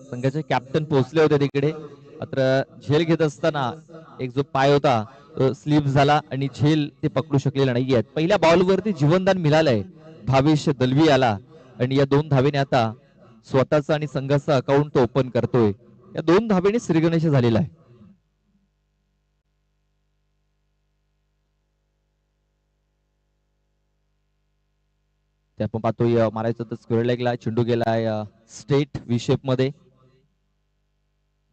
संघाचे कॅप्टन पोहोचले होते तिकडे. मात्र झेल घेत असताना एक जो पाय होता तो स्लिप झाला आणि झेल ते पकडू शकलेला नाहीये. पहिल्या बॉलवरती जीवनदान मिळालंय भावेश दलवी याला आणि या 2 धावेने आता स्वतःचा आणि संघाचा अकाउंट ओपन करतोय. या 2 धावेने श्रीगणेश झालेला आहे. ते आपण पाहतोय मारायचं तर स्क्वेअर लेगला चेंडू गेलाय स्टेट विशेप मध्ये.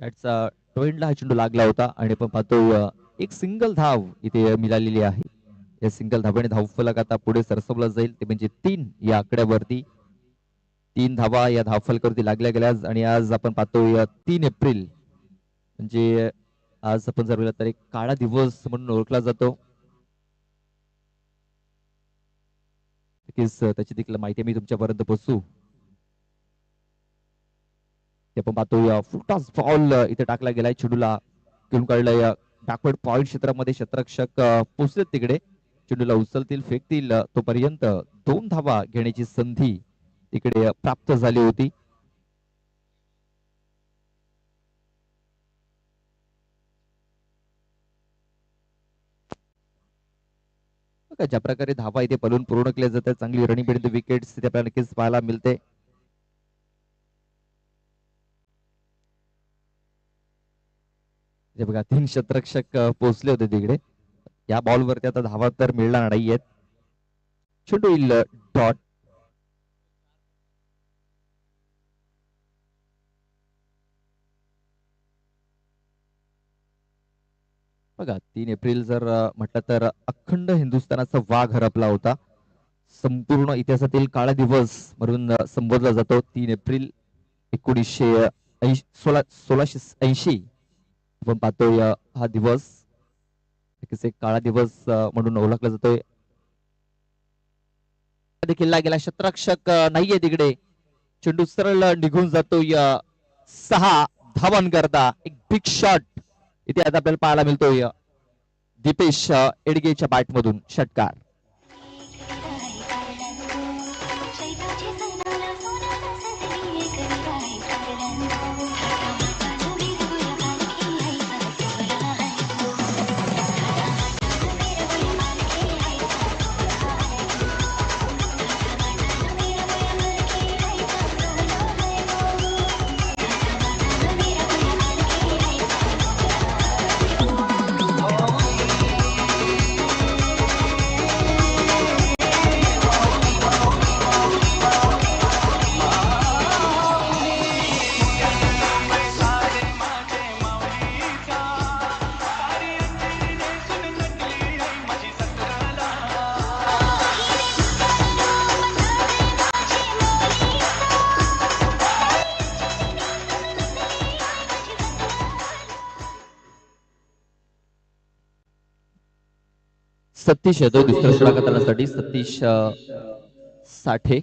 त्याचा टोएंडला हा चेंडू लागला होता आणि आपण पाहतोय एक सिंगल धाव इथे मिळालेली आहे. या सिंगल धावेने धावफलक आता पुढे सरसवला जाईल ते म्हणजे 3 या आकड्यावरती. 3 धावा या धावफलकावरती लागल्या गेल्या आणि आज आपण पाहतोय 3 एप्रिल म्हणजे आज आपण जर तर एक काळा दिवस म्हणून ओळखला जातो. त्याची देखील माहिती मी तुमच्यापर्यंत पोहोचू. ते आपण पाहतोय फुटास बॉल इथे टाकला गेलाय चेंडूला घेऊन काढलाय बॅकवर्ड पॉइंट क्षेत्रामध्ये क्षेत्ररक्षक पोहोचले तिकडे. चेंडूला उचलतील फेकतील तोपर्यंत 2 धावा घेण्याची संधी तिकडे प्राप्त झाली होती. ज्या प्रकारे धावा इथे पलून पूर्ण केल्या जातात चांगली रनिंग बिटवीन द विकेट्स तिथे आपल्याला नक्कीच पाहायला मिळते. बघा 3 क्षेत्ररक्षक पोहोचले होते तिकडे. या बॉलवरती आता धावा तर मिळणार नाहीयेत. चेंडू येईल डॉट. बघा 3 एप्रिल जर म्हटलं तर अखंड हिंदुस्थानाचा वाघ हरपला होता. संपूर्ण इतिहासातील काळा दिवस म्हणून संबोधला जातो. 3 एप्रिल 1680 आपण पाहतोय हा दिवस एक काळा दिवस म्हणून ओळखला जातोय. देखील गेला क्षेत्ररक्षक नाहीये तिकडे. चेंडू सरळ निघून जातोय 6 धावांकरता एक बिग शॉट इथे आता आपल्याला पाहायला मिळतोय. दीपेश एडगेच्या बॅटमधून षटकार. सतीश येतोय दुसऱ्या षटकारासाठी. सतीश साठे.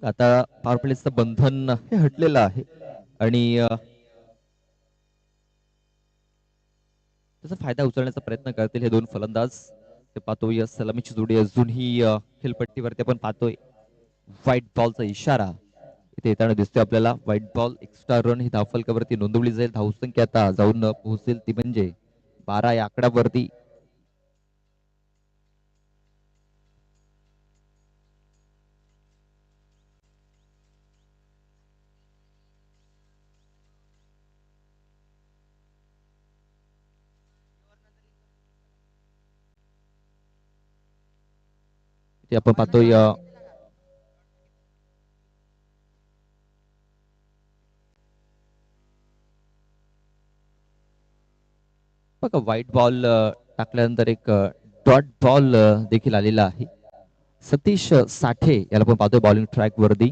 आता पॉवर प्लेचं बंधन हे हटलेलं आहे आणि त्याचा फायदा उचलण्याचा प्रयत्न करतील हे 2 फलंदाज. ते पाहतोय सलामीची जोडी अजूनही खेळपट्टीवरती आपण पाहतोय. व्हाईट बॉलचा इशारा इथे येताना दिसतोय आपल्याला. व्हाईट बॉल एक्स्ट्रा रन ही धावफलकावरती नोंदवली जाईल. धावसंख्या आता जाऊन पोहोचेल ती म्हणजे 12 या आकड्यावरती. ते आपण पाहतोय बघा व्हाईट बॉल टाकल्यानंतर एक डॉट बॉल देखील आलेला आहे. सतीश साठे याला पण पाहतोय बॉलिंग ट्रॅक वरती.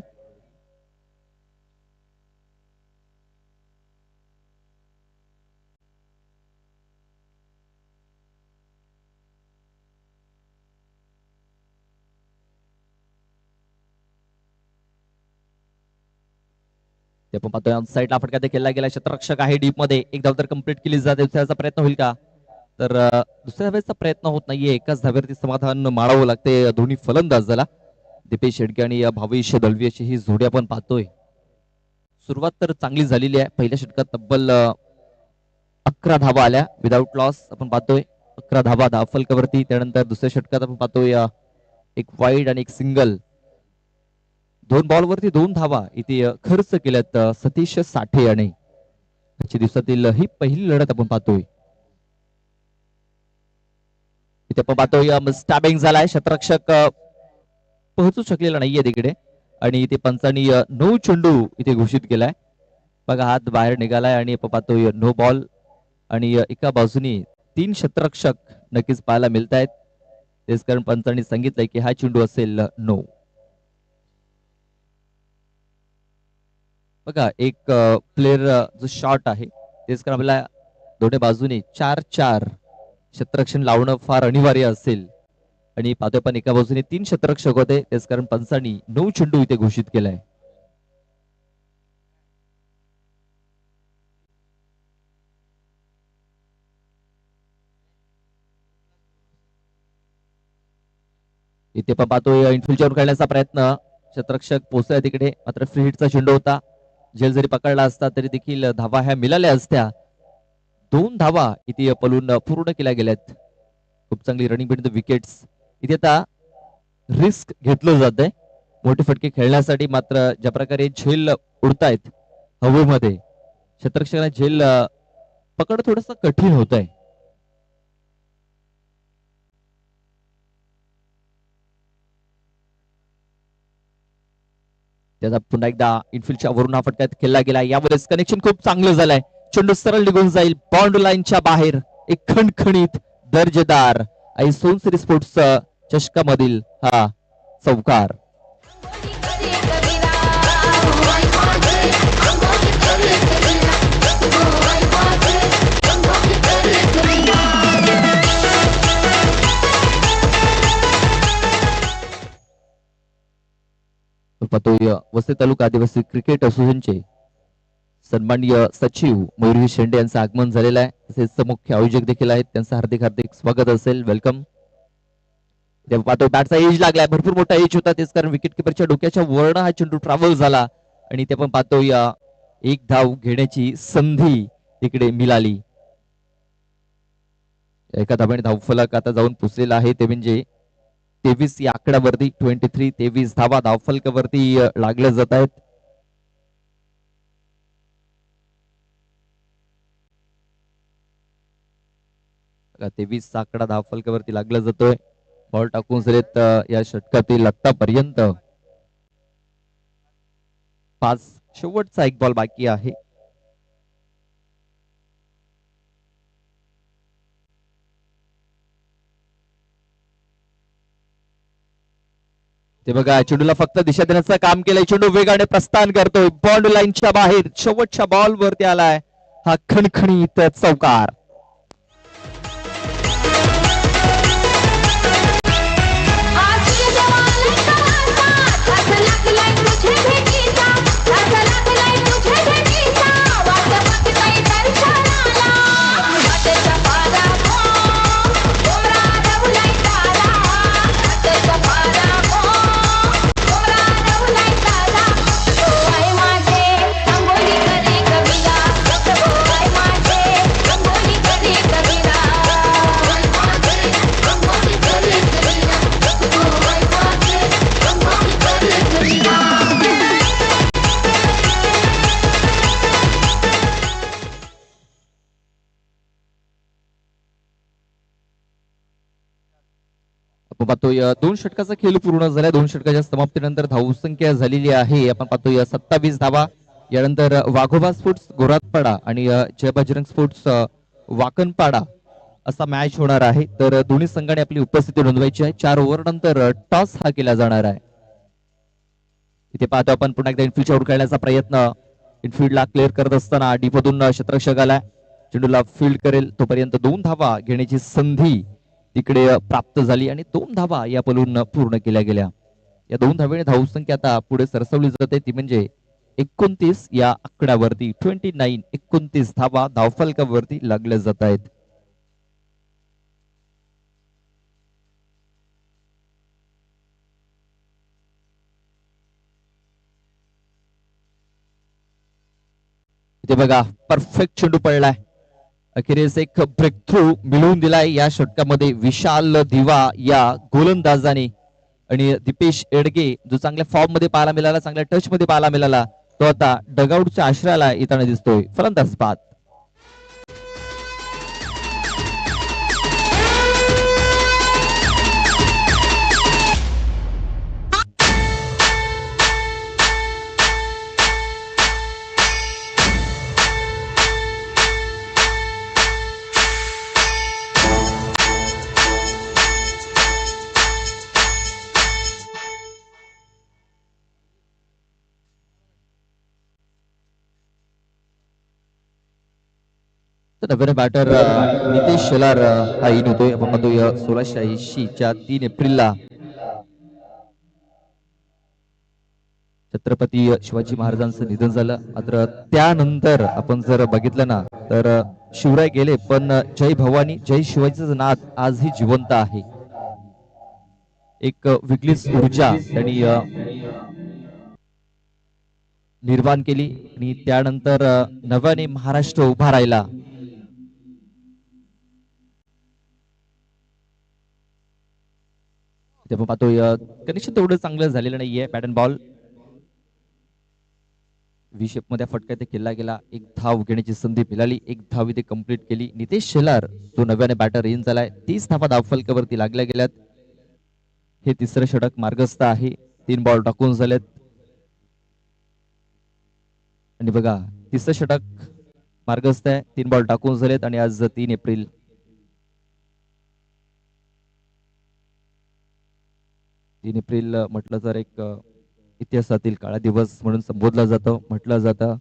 ते आपण पाहतोय साईडला फटका देखील केला गेला. क्षेत्ररक्षक आहे डीप मध्ये. एक धाव तर कंप्लीट केली जाते. दुसऱ्याचा प्रयत्न होईल का? तर दुसऱ्या धावेचा प्रयत्न होत नाहीये. एकाच धावेवरती समाधान माळावं लागते दोन्ही फलंदाजाला. दीपेश शेडके आणि भावेश दळवी अशी ही जोडी आपण पाहतोय. सुरुवात तर चांगली झालेली आहे. पहिल्या षटकात तब्बल 11 धावा आल्या विदाऊट लॉस आपण पाहतोय. 11 धावा धावफलकावरती. त्यानंतर दुसऱ्या षटकात आपण पाहतोय एक वाईड आणि एक सिंगल. 2 बॉलवरती 2 धावा इथे खर्च केल्यात सतीश साठे याने. आजच्या दिवसातील ही पहिली लढत आपण पाहतोय. इथे आपण पाहतोय स्टॅबिंग झालाय. क्षेत्ररक्षक पोहोचू शकलेला नाहीये तिकडे आणि इथे पंचांनी 9 चेंडू इथे घोषित केलाय. बघा हात बाहेर निघालाय आणि आपण पाहतोय नो बॉल आणि एका बाजूनी 3 क्षेत्ररक्षक नक्कीच पाहायला मिळत आहेत. तेच कारण पंचांनी सांगितलंय की हा चेंडू असेल नो. बघा एक प्लेअर जो शॉट आहे तेच कारण आपल्याला दोन्ही बाजूने 4-4 क्षेत्ररक्षण लावणं फार अनिवार्य असेल आणि पाहतोय पण एका बाजूने 3 क्षेत्ररक्षक होते. तेच कारण पंचांनी 9 चेंडू इथे घोषित केलाय. इथे पण पाहतोय इनफिल्डच्यावर खेळण्याचा प्रयत्न. क्षेत्ररक्षक पोहोचलाय तिकडे मात्र फ्री हिटचा चेंडू होता. झेल जरी पकडला असता तरी देखील धावा ह्या मिळाल्या असत्या. 2 धावा इथे पलून पूर्ण केल्या गेल्यात. खूप चांगली रनिंग बिटवीन द विकेट्स. इथे आता रिस्क घेतलं जात आहे मोठे फटके खेळण्यासाठी. मात्र ज्या प्रकारे झेल उडतायत हवेमध्ये क्षेत्ररक्षकांना झेल पकड थोडस कठीण होत आहे. त्याचा पुन्हा एकदा इनफिल्डच्या वरून हा फटका खेळला गेला. यावरच कनेक्शन खूप चांगलं झालंय. चेंडू सरळ निघून जाईल बाउंड लाईनच्या बाहेर. एक खणखणीत दर्जेदार आणि सोनसरी स्पोर्ट्स चषका मधील हा चौकार. पाहतोय वसई तालुका आदिवासी क्रिकेट असोसिएशनचे सन्माननीय सचिव मयुरी शेंडे यांचं आगमन झालेलं आहे. तसेच मुख्य आयोजक देखील आहेत. त्यांचं हार्दिक हार्दिक स्वागत असेल. वेलकम. पाहतोय बॅटचा एज लागलाय. भरपूर मोठा एज होता. तेच कारण विकेट किपरच्या डोक्याच्या वरन हा चेंडू ट्रॅव्हल झाला आणि ते पण पाहतोय एक धाव घेण्याची संधी इकडे मिळाली. एका धावाने धावफलक आता जाऊन पुसलेला आहे. ते म्हणजे 23 या आकड्यावरती 23 धावा धावफलकावरती लागल्या जात आहेत. बघा 23 आकडा धावफलकावरती लागला जातोय. बॉल टाकून झालेत या षटकातील आतापर्यंत 5. शेवटचा एक बॉल बाकी आहे. ते बघा चेंडूला फक्त दिशा देण्याचं काम केलंय. चेंडू वेगाने प्रस्थान करतोय बॉन्ड लाईनच्या बाहेर. शेवटच्या बॉल वरती आलाय हा खणखणीत चौकार. पाहतोय 2 षटकाचा खेळ पूर्ण झाला. 2 षटकाच्या समाप्तीनंतर धावसंख्या झालेली आहे. आपण पाहतोय 27 धावा. यानंतर वाघोबा स्पोर्ट्स गोरातपाडा आणि जय बजरंग स्पोर्ट्स वाकणपाडा असा मॅच होणार आहे. तर दोन्ही संघाने आपली उपस्थिती नोंदवायची आहे. 4 ओव्हर नंतर टॉस हा केला जाणार आहे. इथे पाहतो आपण पुन्हा एकदा इनफिल्डच्या वर खेळण्याचा प्रयत्न. इनफिल्डला क्लिअर करत असताना डीपमधून क्षेत्ररक्षक आलाय. चेंडूला फील्ड करेल तोपर्यंत 2 धावा घेण्याची संधी तिकडे प्राप्त झाली आणि 2 धावा या पलून पूर्ण केल्या गेल्या. या 2 धावेने धावसंख्या आता पुढे सरसवली जाते ती म्हणजे 29 या आकड्यावरती 29 धावा धावफलकावरती लागल्या जात आहेत. इथे बघा परफेक्ट चेंडू पडलाय. अखेरीस एक ब्रेक थ्रू मिळवून दिलाय या षटकामध्ये विशाल दिवा या गोलंदाजाने. आणि दीपेश एडगे जो चांगल्या फॉर्म मध्ये पाहायला मिळाला, चांगल्या टच मध्ये पाहायला मिळाला, तो आता डगआउटच्या आश्रयाला येताना दिसतोय. फलंदाज बाद. नवीन बॅटर नितेश शेलार हा इन होतोय. आपण पाहतोय 1680च्या 3 एप्रिलला छत्रपती शिवाजी महाराजांचं निधन झालं. मात्र त्यानंतर आपण जर बघितलं ना तर शिवराय गेले पण जय भवानी जय शिवाजीचं नाद आजही जिवंत आहे. एक वेगळीच ऊर्जा त्यांनी निर्माण केली आणि त्यानंतर नव्याने महाराष्ट्र उभा राहिला. तेव्हा पाहतोय कनेक्शन तेवढं चांगलं झालेलं नाहीये. पॅटर्न बॉल विशेप मध्ये फटका इथे केला गेला. एक धाव घेण्याची संधी मिळाली, एक धाव इथे कंप्लीट केली. नितेश शेलार जो नव्याने बॅटर इन झालाय, 30 धावा धावफलकावरती लागल्या गेल्यात. हे तिसरं षटक मार्गस्थ आहे. 3 बॉल टाकून झालेत आणि बघा तिसरं षटक मार्गस्थ आहे. 3 बॉल टाकून झालेत आणि आज 3 एप्रिल. म्हटलं तर एक इतिहासातील काळा दिवस म्हणून संबोधला जातो, म्हटलं जातं.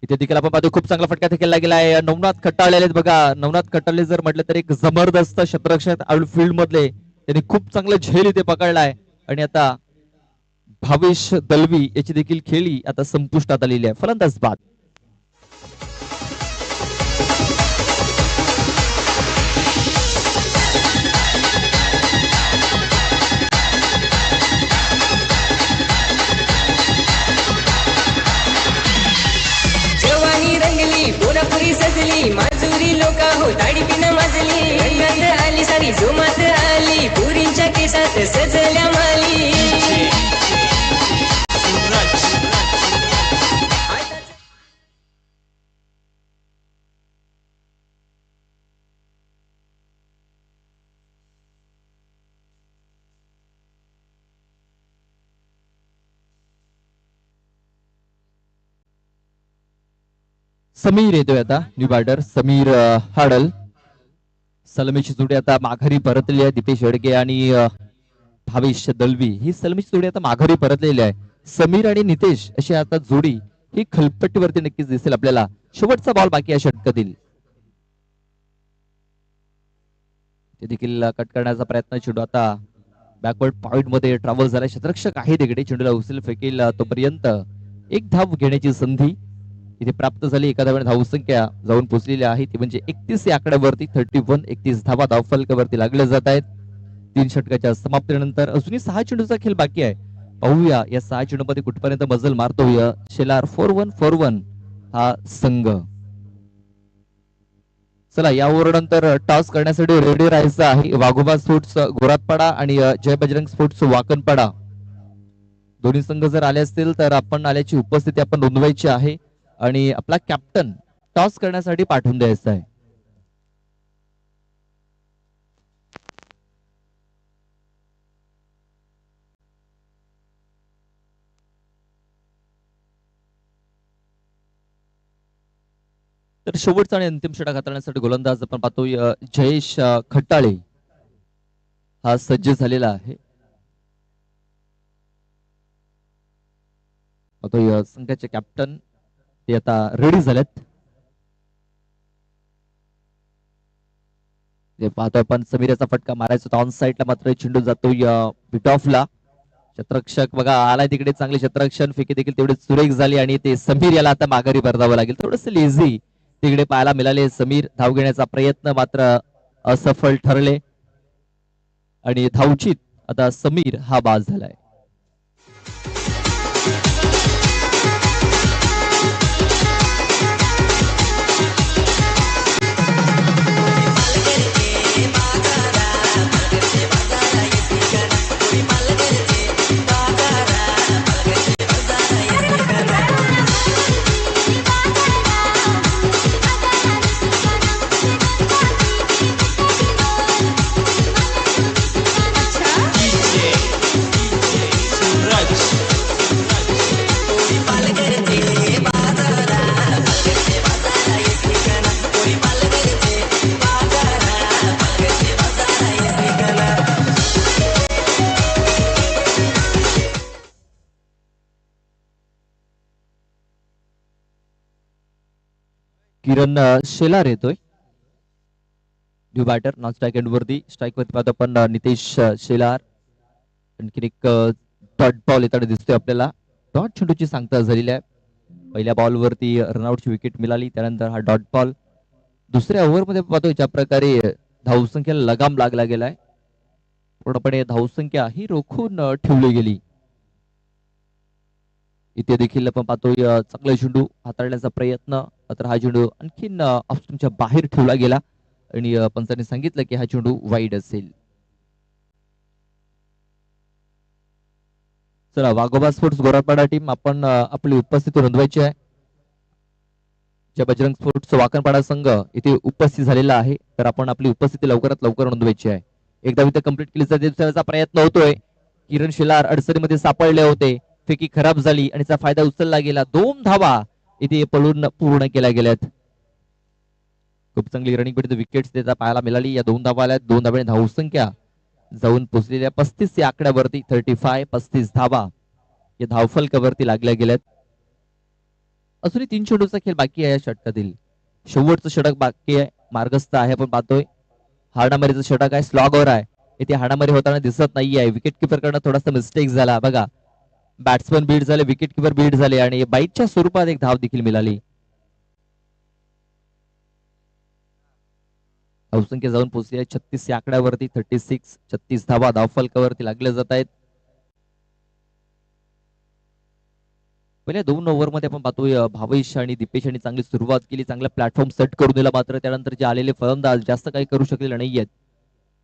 इथे देखील आपण पाहतो खूप चांगला फटका केला गेला आहे. नवनाथ खट्टाळले बघा. नवनाथ खट्टाळे जर म्हटलं तर एक जबरदस्त क्षेत्ररक्षक आउटफील्ड मधले, त्यांनी खूप चांगलं झेल इथे पकडलाय आणि आता भावेश दलवी याची देखील खेळी आता संपुष्टात आलेली आहे. फलंदाज बाद. पुरी सजली माजुरी लोका हो ताडी पिन माजली. रंगात आली सारी जोमात आली, पुरींच्या केसात सजल्या माली. समीर येतोय आता न्यू बॅटर. समीर हाडल. सलमीची जोडी आता माघारी परतलेली आहे. दीपेश येडगे आणि भावेश दलवी ही सलमीची जोडी आता माघारी परतलेली आहे. समीर आणि नितेश अशी आता जोडी ही खलपट्टीवरती नक्कीच दिसेल आपल्याला. शेवटचा बॉल बाकी आहे षटकातील. ते देखील कट करण्याचा प्रयत्न. चेंडू आता बॅकवर्ड पॉइंट मध्ये ट्रॅव्हल झाला. क्षेत्ररक्षक आहे तिकडे, चेंडूला उचल फेकेल तोपर्यंत एक धाव घेण्याची संधी इथे प्राप्त झाली. एका धावेने धावसंख्या जाऊन पोहोचलेली आहे ती म्हणजे 31 या आकड्यावरती. 31 धावा धावफलकावरती लागल्या जात आहेत. 3 षटकाच्या समाप्तीनंतर अजूनही 6 चेंडूचा खेळ बाकी आहे. पाहूया या 6 चेंडूमध्ये कुठपर्यंत मजल मारतोय शेलार. 4-1 हा संघ. चला यावर नंतर टॉस करण्यासाठी रेडी राहायचं आहे. वाघोबा स्पोर्ट्स गोरातपाडा आणि जय बजरंग स्पोर्ट्स वाकणपाडा दोन्ही संघ जर आले असतील तर आपण आल्याची उपस्थिती आपण नोंदवायची आहे आणि आपला कॅप्टन टॉस करण्यासाठी पाठवून द्यायचा आहे. तर शेवटचा आणि अंतिम षटक हाताळण्यासाठी गोलंदाज आपण पाहतोय जयेश खट्टाळे हा सज्ज झालेला आहे. पाहतोय संघाचे कॅप्टन ते आता रेडी झालेत. ते पाहतोय आपण समीर याचा फटका मारायचा होता ऑन साईडला, मात्र चेंडू जातोय बिट ऑफला. क्षेत्ररक्षक बघा आलाय तिकडे, चांगले क्षेत्ररक्षण फेकी देखील तेवढे सुरेख झाली आणि ते समीर याला आता माघारी परतावं लागेल. थोडस लेझी तिकडे पाहायला मिळाले. समीर धाव घेण्याचा प्रयत्न मात्र असफल ठरले आणि धावचीत आता समीर हा बाद झालाय. किरण शेलार येतोय new batter non strike end वरती. स्ट्राईक वरती पाहतो आपण नितेश शेलार. आणखी एक डॉट बॉल येताना दिसतोय आपल्याला. डॉट चेंडूची सांगता झालेली आहे. पहिल्या बॉल वरती रनआउटची विकेट मिळाली, त्यानंतर हा डॉट बॉल. दुसऱ्या ओव्हर मध्ये पाहतोय ज्या प्रकारे धावसंख्येला लगाम लागला गेलाय, पूर्णपणे धावसंख्या ही रोखून ठेवली गेली. इथे देखील आपण पाहतोय चांगला चेंडू हाताळण्याचा प्रयत्न, मात्र हा चेंडू आणखीन ऑफस्टंपच्या बाहेर ठेवला गेला आणि पंचांनी सांगितलं की हा चेंडू वाईड असेल. चला वाघोबा स्पोर्ट्स गोरापाडा टीम आपण आपली उपस्थिती नोंदवायची आहे. ज्या बजरंग स्पोर्ट्स वाकणपाडा संघ इथे उपस्थित झालेला आहे, तर आपण आपली उपस्थिती लवकरात लवकर नोंदवायची आहे. एकदा इथे कंप्लीट केलीचा प्रयत्न होतोय. किरण शेलार अडचणीमध्ये सापडले होते, फेकी खराब झाली आणि त्याचा फायदा उचलला गेला. 2 धावा इथे पळून पूर्ण केल्या गेल्यात. खूप चांगली रनिंग विकेट विकेट्स देता पाहायला मिळाली. या 2 धावा आल्या. 2 धावांनी धावसंख्या जाऊन पोहोचलेल्या 35 या आकड्यावरती. 35 धावा या धावफलकावरती लागल्या गेल्यात. अजूनही 3 चेंडूचा खेळ बाकी आहे या षटकातील. शेवटचं षटक बाकी आहे, मार्गस्थ आहे. आपण पाहतोय हाणामारीचं षटक आहे, स्लॉगवर आहे. इथे हाणामारी होताना दिसत नाहीये. विकेट किपर कडनं थोडासा मिस्टेक झाला बघा. बॅट्समन बीट झाले, विकेट किपर बीट झाले आणि बाईटच्या स्वरूपात एक धाव देखील मिळाली. धावसंख्या जाऊन पोहोचली आहे 36 या आकड्यावरती. 36 धावा धावफलकावरती लागल्या जात आहेत. पहिल्या 2 ओव्हर मध्ये आपण पाहतोय भावेश आणि दीपेश यांनी चांगली सुरुवात केली, चांगला प्लॅटफॉर्म सेट करून दिला, मात्र त्यानंतर जे आलेले फलंदाज जास्त काही करू शकलेले नाहीयेत.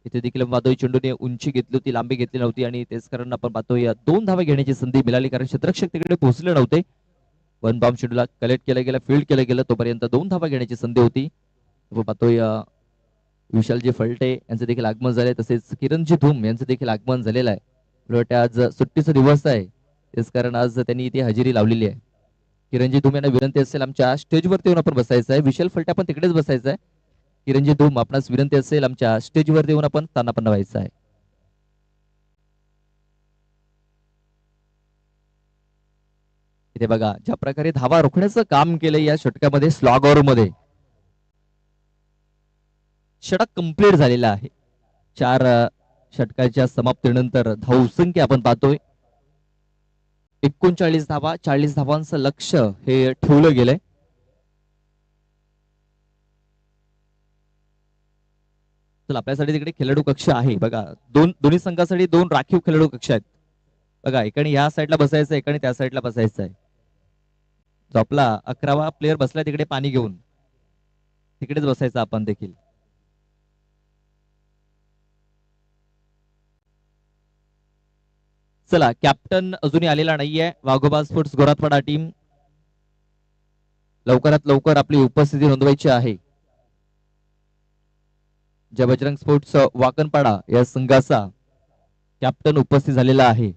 इथे देखील पाहतोय चेंडूने उंची घेतली होती, लांबी घेतली नव्हती आणि तेच कारण आपण पाहतोय 2 धावा घेण्याची संधी मिळाली, कारण क्षेत्ररक्षक तिकडे पोहोचले नव्हते. 1 बॉम्ब चेंडूला कलेक्ट केलं गेलं, फील्ड केलं गेलं, तोपर्यंत 2 धावा घेण्याची संधी होती. आपण पाहतोय विशालजी फलटे यांचं देखील आगमन झालंय, तसेच किरणजी धूम यांचं देखील आगमन झालेलं आहे. उलट आज सुट्टीचा दिवस आहे, तेच कारण आज त्यांनी इथे हजेरी लावलेली आहे. किरणजी धूम यांना विनंती असेल आमच्या स्टेजवरती येऊन आपण बसायचं आहे. विशाल फलटे आपण तिकडेच बसायचं आहे. किरणजी धूम आपणास विनंती असेल आमच्या स्टेजवर येऊन आपण स्थानापन्न व्हायचं आहे. इथे बघा ज्या प्रकारे धावा रोखण्याचं काम केलं या षटकामध्ये, स्लॉग ओव्हर मध्ये षटक कंप्लीट झालेला आहे. 4 षटकाच्या समाप्तीनंतर धावसंख्या आपण पाहतोय 39 धावा. 40 धावांचं लक्ष हे ठेवलं गेलंय. चला आपल्यासाठी तिकडे खेळाडू कक्ष आहे बघा. दोन्ही संघासाठी 2 राखीव खेळाडू कक्ष आहेत बघा. एकाने या साईडला बसायचं, एकाने त्या साईडला बसायचं आहे. जो आपला 11वा प्लेअर बसलाय तिकडे पाणी घेऊन, तिकडेच बसायचं आपण देखील. चला कॅप्टन अजूनही आलेला नाहीये. वाघोबा स्पोर्ट्स गोरातपाडा टीम लवकरात लवकर आपली उपस्थिती नोंदवायची आहे. ज्या बजरंग स्पोर्ट्स वाकणपाडा या संघाचा कॅप्टन उपस्थित झालेला आहे,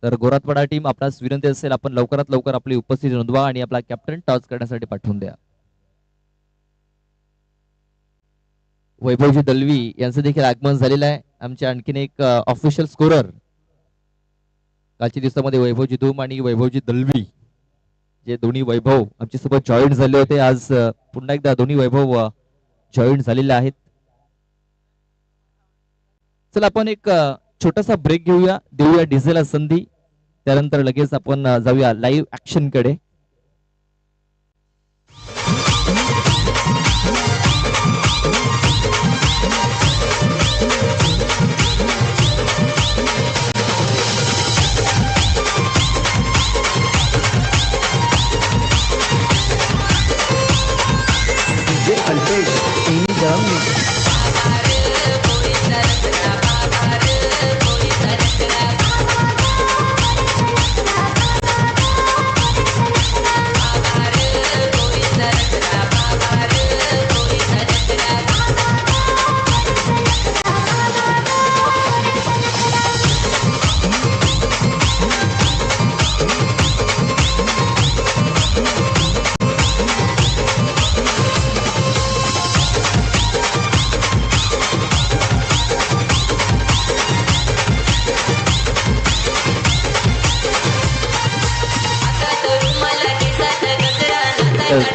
तर गोरातपाडा टीम आपल्यास विनंती असेल आपण लवकरात लवकर आपली उपस्थिती नोंदवा आणि आपला कॅप्टन टॉस करण्यासाठी पाठवून द्या. वैभवजी दलवी यांचं देखील आगमन झालेलं आहे. आमचे आणखीन एक ऑफिशियल स्कोरर कालच्या दिवसामध्ये वैभवजी धूम आणि वैभवजी दलवी, जे दोन्ही वैभव आमच्या सोबत जॉईन झाले होते. आज पुन्हा एकदा दोन्ही वैभव जॉईन झालेले आहेत. चला आपण एक छोटासा ब्रेक घेऊया, देऊया डीजेला संधी, त्यानंतर लगेच आपण जाऊया लाईव्ह ऍक्शन कडे.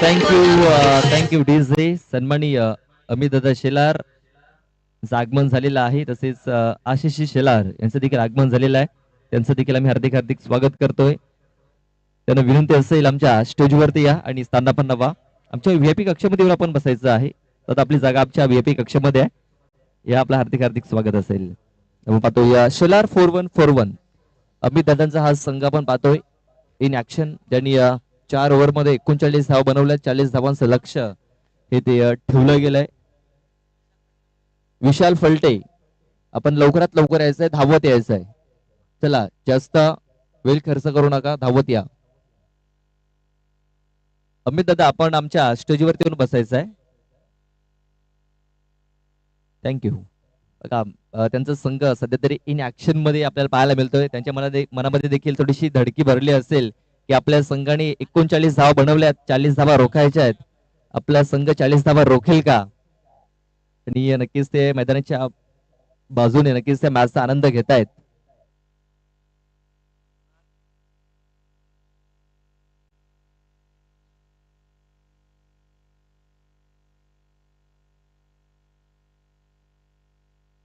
Thank you DJ. सन्माननीय अमित दादा शेलार आगमन झालेलं आहे. तसेच आशिष शेलार यांचं देखील आगमन झालेलं आहे. त्यांचं देखील आम्ही हार्दिक हार्दिक स्वागत करतोय. त्यांना विनंती असेल आमच्या स्टेजवरती या आणि स्थान पण नवा. आमच्या व्हीआयपी कक्षामध्ये आपण बसायचं आहे. तर आपली जागा आमच्या व्हीआयपी कक्षामध्ये आहे. या आपलं हार्दिक हार्दिक स्वागत असेल. आपण पाहतोय शेलार 4141 अमित दादांचा हा संघ आपण पाहतोय इन ऍक्शन. ज्यांनी 4 ओव्हरमध्ये 39 धावा बनवल्या. 40 धावांचं लक्ष हे ते ठेवलं गेलंय. विशाल फलटे, आपण लवकरात लवकर यायचंय, धावत यायचंय. चला जास्त वेळ खर्च करू नका, धावत या. अमित दादा आपण आमच्या स्टेजवरती येऊन बसायचं आहे. थँक्यू. बघा त्यांचा संघ सध्या तरी इन ऍक्शन मध्ये आपल्याला पाहायला मिळतोय. त्यांच्या मनामध्ये देखील थोडीशी धडकी भरली असेल की आपल्या संघाने 39 धावा बनवल्यात, 40 धावा रोखायच्या आहेत. आपला संघ 40 धावा रोखेल का? आणि नक्कीच ते मैदानाच्या बाजूने नक्कीच त्या मॅचचा आनंद घेतायत.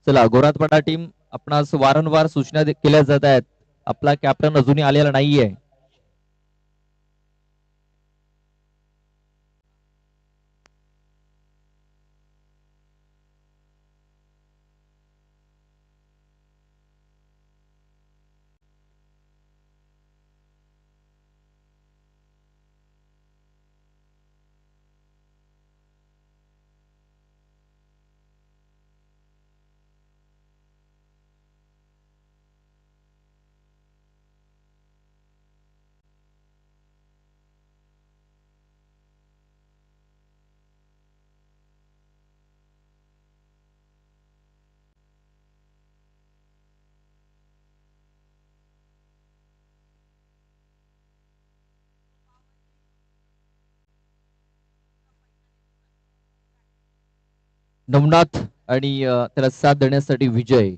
चला गोरातपाडा टीम आपणास वारंवार सूचना केल्या जात आहेत. आपला कॅप्टन अजूनही आलेला नाहीये. नवनाथ आणि त्याला साथ देण्यासाठी विजय.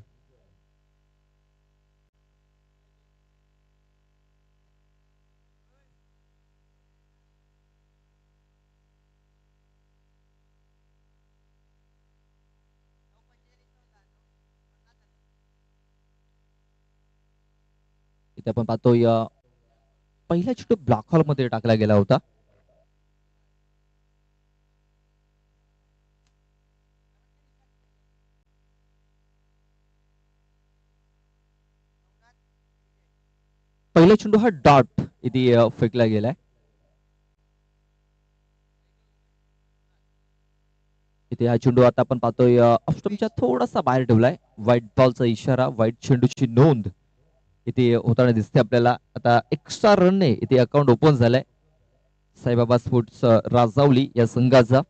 इथे आपण पाहतोय पहिला चेंडू ब्लॉक हॉल मध्ये टाकला गेला होता. पहिला चेंडू हा डॉट इथे फेकला गेलाय. इथे हा चेंडू आता आपण पाहतोय ऑफस्टंपच्या थोडासा बाहेर ठेवलाय. व्हाईट बॉलचा इशारा, व्हाईट चेंडूची नोंद इथे होताना दिसते आपल्याला. आता एक्स्ट्रा रनने इथे अकाउंट ओपन झालंय साईबाबा स्पोर्ट्स राजावली या संघाचा.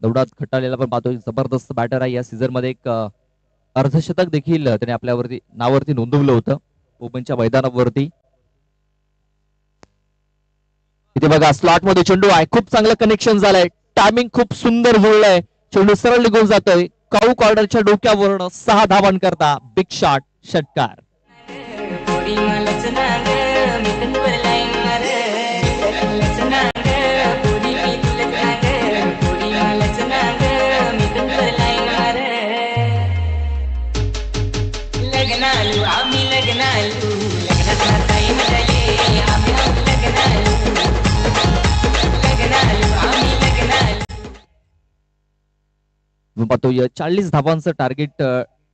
दौडात खटालेला पण पाहतोय, जबरदस्त बॅटर आहे. या सीझन मध्ये एक अर्धशतक देखील त्याने आपल्यावरती नावावरती नोंदवलं होतं ओपनच्या मैदानावरती. इथे बघा स्लॉट मध्ये चेंडू आहे, खूप चांगलं कनेक्शन झालंय, टायमिंग खूप सुंदर जुळलंय, चेंडू सरळ निघून जातोय. काऊ कॉर्नरच्या डोक्यावरून 6 धावांकरता बिग शॉट षटकार. पोरी मलाच नाग मी तत्पर लाईन मार तुलाच नाग पोरी मी तुलाच नाग पोरी मलाच नाग मी तत्पर लाईन मार लग्नालू आम्ही लग्नालू लग्नाचा टाईम झाले आम्ही लग्नालू लग्नालू आम्ही लग्नालू. पाहतो 40 धावांचं टार्गेट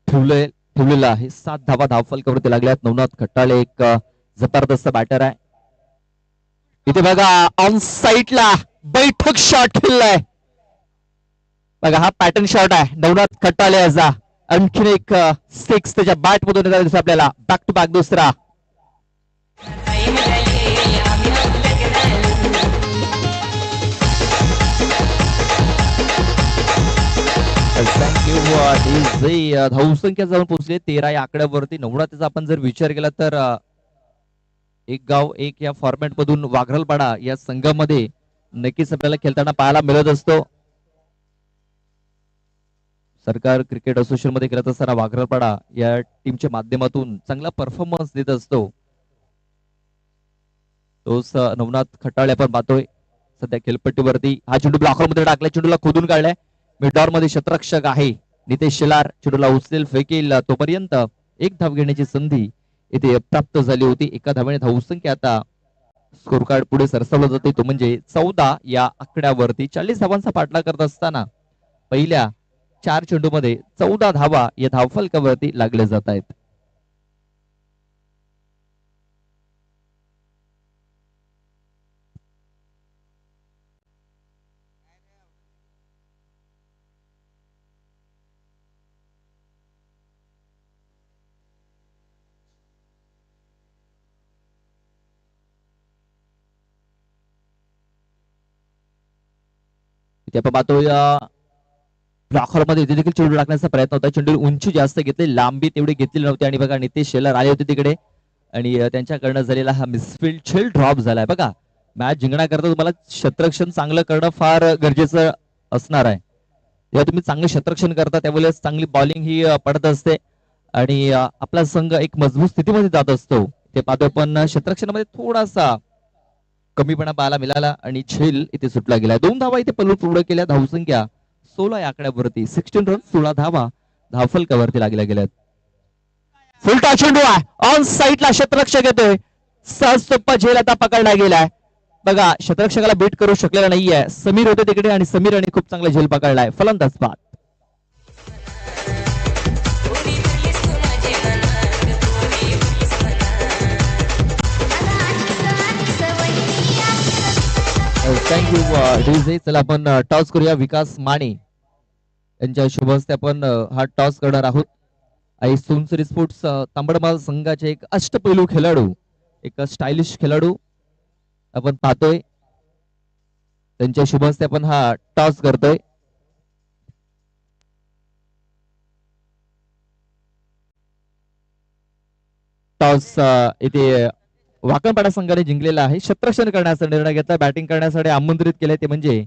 ठेवलेलं आहे. 7 धावा धावफलकावरती लागल्यात. नवनाथ खट्टाळे एक जबरदस्त बॅटर आहे. इथे बघा ऑन साईडला बैठक शॉट खेळलाय बघा. हा पॅटर्न शॉट आहे नवनाथ खट्टाळे याचा. आणखीन एक 6 त्याच्या बॅट मधून दिसतो आपल्याला. बॅक टू बॅक दुसरा. थँक्यू. धावसंख्या जाऊन पोहोचले 13 या आकड्यावरती. नवनाथचा आपण जर विचार केला तर एक गाव एक या फॉर्मॅट मधून वाघरलपाडा या संघामध्ये नक्कीच आपल्याला खेळताना पाहायला मिळत असतो. सरकार क्रिकेट असोसिएशन मध्ये खेळत असताना वाघरलपाडा या टीमच्या माध्यमातून चांगला परफॉर्मन्स देत असतो. तोच नवनाथ खट्टाळे आपण पाहतोय सध्या खेळपट्टीवरती. हा चेंडू ब्लॉकर मध्ये टाकलाय. चेंडूला खोदून काढलाय. मिडॉर मध्ये क्षेत्ररक्षक आहे नितेश शेलार. चेंडूला उचलेल फेकेल तोपर्यंत एक धाव घेण्याची संधी इथे प्राप्त झाली होती. एका धावेने धावसंख्या आता स्कोर कार्ड पुढे सरसावलं जाते तो म्हणजे 14 या आकड्यावरती. 40 धावांचा पाठलाग करत असताना पहिल्या 4 चेंडूमध्ये 14 धावा या धावफलकावरती लागले जात आहेत. आपण पाहतोय ब्लॉकर मध्ये इथे देखील चेंडू टाकण्याचा प्रयत्न होता. चेंडू उंची जास्त घेतली, लांबी तेवढी घेतलेली नव्हती. आणि बघा नितेश शेलार आले होते तिकडे आणि त्यांच्याकडनं झालेला हा मिसफील्ड खेळ ड्रॉप झालाय. बघा मॅच जिंकण्याकरता तुम्हाला क्षेत्ररक्षण चांगलं करणं फार गरजेचं असणार आहे. जेव्हा तुम्ही चांगलं क्षेत्ररक्षण करता त्यावेळेस चांगली बॉलिंग ही पडत असते आणि आपला संघ एक मजबूत स्थितीमध्ये जात असतो. ते पाहतोय पण क्षेत्ररक्षणामध्ये थोडासा कमीपणा पाहायला मिळाला आणि झेल इथे सुटला गेला. 2 धावा इथे पूर्ण केल्या. धावसंख्या 16 या आकड्यावरती. 16 रन 16 धावा धावफलकावरती लागल्या गेल्यात. फुलटा चेंडू आहे ऑन साईडला. क्षेत्ररक्षक येतोय. सहज सोप्पा झेल आता पकडला गेलाय. बघा क्षेत्ररक्षकाला बीट करू शकलेला नाहीये. समीर होते तिकडे आणि समीरने खूप चांगला झेल पकडलाय. फलंदाज बाद. थँक्यू. चला आपण टॉस करूया. विकास माने यांच्या शुभ हस्ते आपण हा टॉस करणार आहोत. आणि सोनसरी स्पोर्ट्स तांबडमाल संघाचे एक अष्टपैलू खेळाडू, एक स्टायलिश खेळाडू आपण पाहतोय. त्यांच्या शुभ हस्ते आपण हा टॉस करतोय. टॉस इथे वाकणपाडा संघाने जिंकलेला आहे. क्षेत्ररक्षण करण्याचा निर्णय घेतला. बॅटिंग करण्यासाठी आमंत्रित केले ते म्हणजे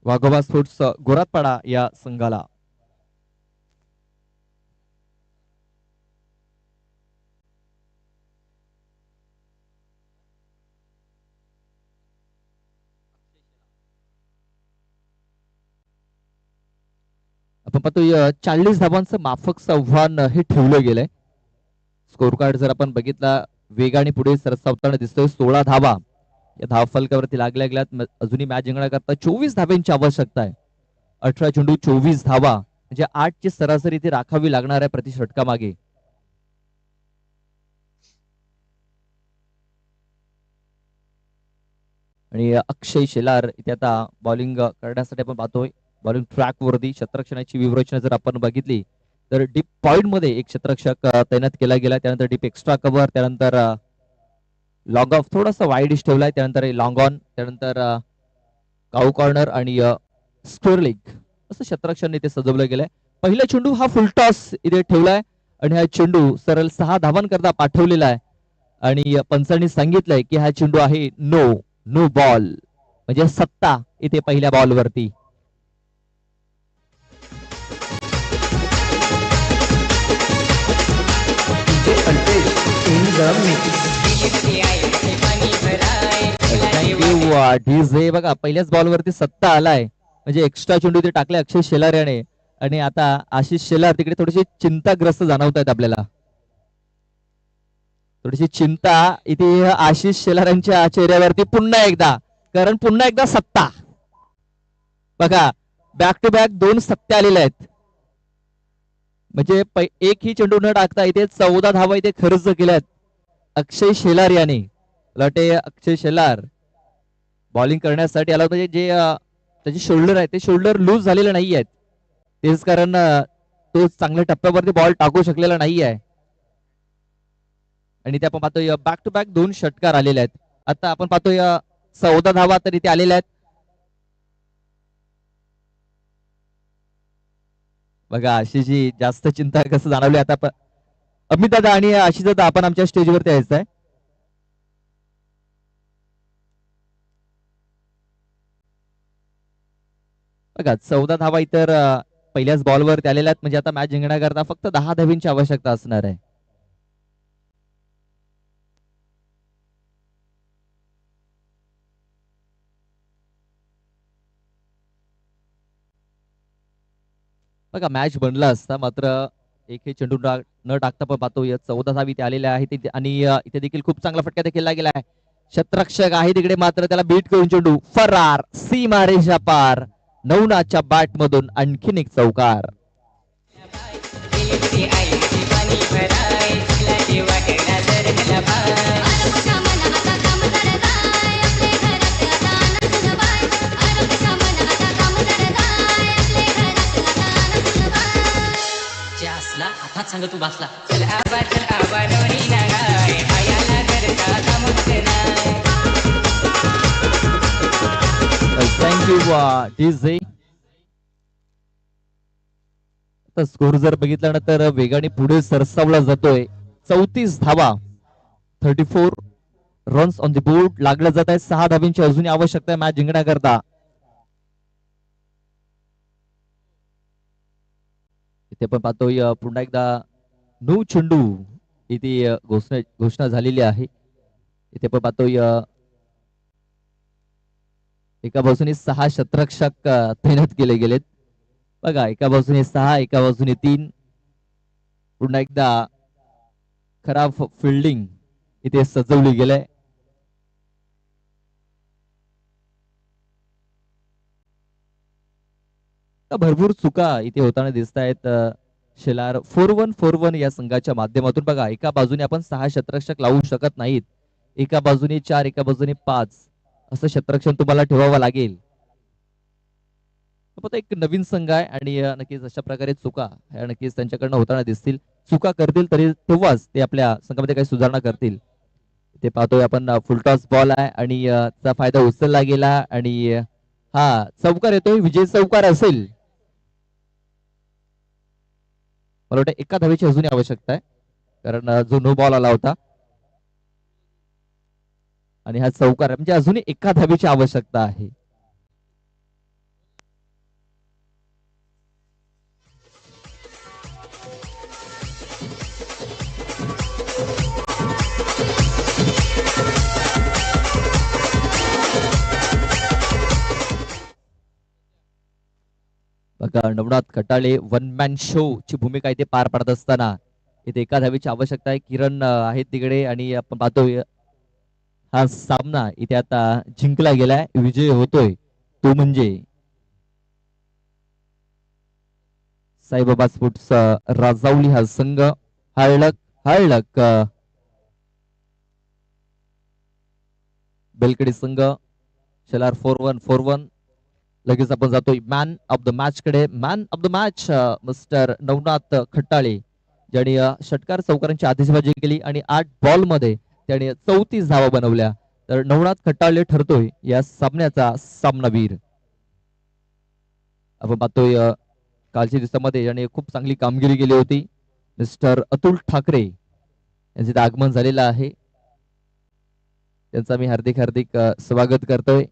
वाघोबा स्पोर्ट्स गोरातपाडा या संघाला. आपण पाहतो 40 धावांचं माफक आव्हान हे ठेवलं गेलंय. स्कोर कार्ड जर आपण बघितला वेगाने पुढे सरसावताना दिसतोय. 16 धावा या धावफलकावरती लागल्या गेल्यात. अजूनही मॅच जिंकण्याकरता 24 धाव्यांची आवश्यकता आहे. 18 चेंडू 24 धावा म्हणजे 8 ची सरासरी ती राखावी लागणार आहे प्रति षटका मागे. आणि अक्षय शेलार इथे आता बॉलिंग करण्यासाठी आपण पाहतोय. बॉलिंग ट्रॅक वरती क्षेत्ररक्षणाची व्यूहरचना जर आपण बघितली तर डीप पॉइंट मध्ये एक क्षेत्ररक्षक तैनात केला गेला. त्यानंतर डीप एक्स्ट्रा कव्हर, त्यानंतर लॉंग ऑफ थोडासा वाईडिश ठेवलाय, त्यानंतर लॉंग ऑन, त्यानंतर काऊ कॉर्नर आणि स्क्वेअर लेग असं क्षेत्ररक्षण इथे सजवलं गेलंय. पहिला चेंडू हा फुल टॉस इथे ठेवलाय आणि हा चेंडू सरळ 6 धावांकरता पाठवलेला आहे. आणि पंचांनी सांगितलंय की हा चेंडू आहे नो बॉल म्हणजे सत्ता इथे पहिल्या बॉलवरती. Thank you DJ. बघा पहिल्याच बॉलवरती सत्ता आलाय, म्हणजे एक्स्ट्रा चेंडू ते टाकले अक्षय शेलार याने. आणि आता आशिष शेलार तिकडे थोडीशी चिंताग्रस्त जाणवत आहेत आपल्याला. थोडीशी चिंता इथे आशिष शेलारांच्या चेहऱ्यावरती पुन्हा एकदा, कारण पुन्हा एकदा सत्ता. बघा बॅक टू बॅक 2 सत्ते आलेल्या आहेत. म्हणजे एकही चेंडू न टाकता इथे 14 धावा इथे खर्च केल्यात अक्षय शेलार याने. लटे अक्षय शेलार बॉलिंग करण्यासाठी आला, म्हणजे जे त्याचे शोल्डर आहे ते शोल्डर लूज झालेले नाही आहेत, तेच कारण तो चांगल्या टप्प्यावरती बॉल टाकू शकलेला नाही आहे. आणि ते आपण पाहतोय बॅक टू बॅक 2 षटकार आलेले आहेत. आता आपण पाहतोय 14 धावा तर इथे आलेल्या आहेत. बघा आशिषची जास्त चिंता कसं जाणवली आता. अमित दादा आणि आशिष दादा आपण आमच्या स्टेजवरती यायचं आहे. बघा 14 धावा इतर पहिल्याच बॉलवरती आलेल्या आहेत, म्हणजे आता मॅच जिंकण्याकरता फक्त 10 धावींची आवश्यकता असणार आहे. बघा मॅच बनला असता, मात्र एकही चेंडू न टाकता पण पाहतो 14 धावी इथे आलेल्या आहेत. आणि इथे देखील खूप चांगला फटका देखील गेला आहे. शतरक्षक आहे तिकडे, मात्र त्याला बीट करून चेंडू फरार सीमारेषा पार. नवनाथच्या बॅट मधून आणखीन एक चौकार. सांग तू बसला चल आबा नोनी नागाय आयाला करता कामतना. Thank you DJ. आता स्कोर जर बघितला ना तर वेगाने पुढे सरसावला जातोय. 34 धावा, 34 रन्स ऑन द बोर्ड लागल्या जात आहेत. 6 धावींची अजूनही आवश्यकता आहे मॅच जिंकण्याकरता. इथे पण पाहतोय पुन्हा एकदा 9 चेंडू इथे घोषणा झालेली आहे. इथे पण पाहतोय एका बाजूने 6 शतरक्षक तैनात केले गेलेत. बघा एका बाजूने 6, एका बाजूने 3. पुन्हा एकदा खराब फिल्डिंग इथे सजवली गेलंय. भरपूर चुका इथे होताना दिसत आहेत. शेलार 4-1 या संघाच्या माध्यमातून. बघा एका बाजूने आपण 6 शतरक्षक लावू शकत नाहीत, एका बाजूने 4, एका बाजूने 5 असं शतरक्षण तुम्हाला ठेवावं लागेल. एक नवीन संघ आहे आणि नक्कीच अशा प्रकारे चुका ह्या नक्कीच त्यांच्याकडनं होताना दिसतील. चुका करतील तरी तेव्हाच ते आपल्या संघामध्ये काही सुधारणा करतील. ते पाहतोय आपण फुलटॉस बॉल आहे आणि त्याचा फायदा उचलला गेला आणि हा चौकार येतोय. विजय चौकार असेल. मला वाटतं एका धावेची अजूनही आवश्यकता आहे, कारण जो नो बॉल आला होता आणि हा चौकार आहे, म्हणजे अजूनही एका धावेची आवश्यकता आहे. बघा नवनाथ खटाळे वन मॅन शो ची भूमिका इथे पार पाडत असताना इथे एका धावेची आवश्यकता आहे. किरण आहेत तिकडे आणि आपण पाहतोय हा सामना इथे आता जिंकला गेलाय. विजय होतोय तो म्हणजे साईबाबा स्पोर्ट्स राजावली हा संघ. हळक बेलकडी संघ. शेलार 4-1. लगेच आपण जातोय मॅन ऑफ द मॅच कडे. Man of the match mister Navnath Khattale, ज्यांनी षटकार चौकारांची आतिषबाजी केली आणि 8 बॉल मध्ये त्याने 34 धावा बनवल्या. तर नवनाथ खट्टाळे ठरतोय या सामन्याचा सामनावीर. आपण पाहतोय कालच्या दिवसामध्ये ज्याने खूप चांगली कामगिरी केली होती मिस्टर अतुल ठाकरे यांचे आगमन झालेलं आहे. त्यांचा मी हार्दिक स्वागत करतोय.